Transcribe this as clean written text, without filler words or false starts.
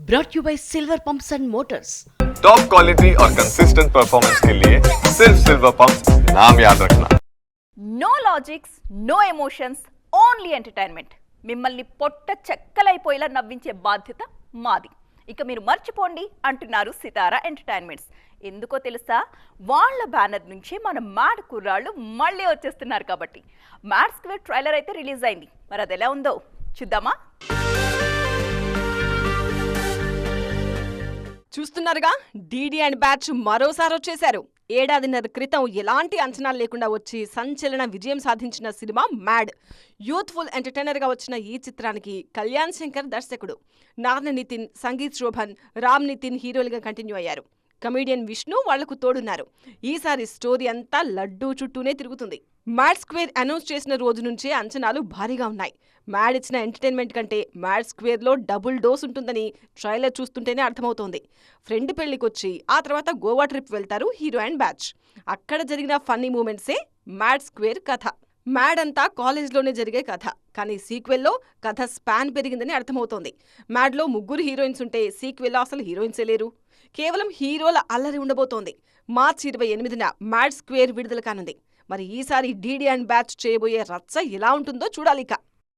brought you by Silver Pumps and Motors. Top quality और consistent performance के लिए सिर्फ सिल्वर पंप्स नाम याद रखना. No logics, no emotions, only entertainment. మిమ్మల్ని పొట్ట చెక్కలైపోయేలా నవ్వించే బాధ్యత మాది. ఇక మీరు మర్చిపోండి అంటున్నారు సితారా ఎంటర్టైన్మెంట్స్. ఎందుకో తెలుసా? వాళ్ళ బ్యానర్ నుంచి మన మ్యాడ్ కుర్రాళ్ళు మళ్ళీ వచ్చేస్తున్నారు కాబట్టి. మ్యాడ్ స్క్వేర్ ట్రైలర్ అయితే రిలీజ్ అయింది. మరి అది ఎలా ఉందో చూద్దామా? చూస్తున్నారుగా, డీడీ అండ్ బ్యాచ్ మరోసారి వచ్చేశారు. ఏడాదిన్నర క్రితం ఎలాంటి అంచనాలు లేకుండా వచ్చి సంచలన విజయం సాధించిన సినిమా మ్యాడ్. యూత్ఫుల్ ఎంటర్టైనర్గా వచ్చిన ఈ చిత్రానికి కళ్యాణ్ శంకర్ దర్శకుడు, నార్న నితిన్, సంగీత్ శోభన్, రామ్ నితిన్ హీరోలుగా కంటిన్యూ అయ్యారు. కమీడియన్ విష్ణు వాళ్లకు తోడున్నారు. ఈసారి స్టోరీ అంతా లడ్డూ చుట్టూనే తిరుగుతుంది. మ్యాడ్ స్క్వేర్ అనౌన్స్ చేసిన రోజు నుంచే అంచనాలు భారీగా ఉన్నాయి. మ్యాడ్ ఇచ్చిన ఎంటర్టైన్మెంట్ కంటే మ్యాడ్ స్క్వేర్లో డబుల్ డోస్ ఉంటుందని ట్రైలర్ చూస్తుంటేనే అర్థమవుతోంది. ఫ్రెండ్ పెళ్లికొచ్చి ఆ తర్వాత గోవా ట్రిప్ వెళ్తారు హీరో అండ్ బ్యాచ్. అక్కడ జరిగిన ఫన్నీ మూమెంట్సే మ్యాడ్ స్క్వేర్ కథ. మ్యాడ్ అంతా కాలేజ్లోనే జరిగే కథ, కానీ సీక్వెల్లో కథ స్పాన్ పెరిగిందని అర్థమవుతోంది. మ్యాడ్లో 3 హీరోయిన్స్ ఉంటే సీక్వెల్లో అసలు హీరోయిన్సే లేరు. కేవలం హీరోల అల్లరి ఉండబోతోంది. మార్చి 28న మ్యాడ్ స్క్వేర్ విడుదల కానుంది. మరి ఈసారి డీడీ అండ్ బ్యాచ్ చేయబోయే రచ్చ ఎలా ఉంటుందో చూడాలిక.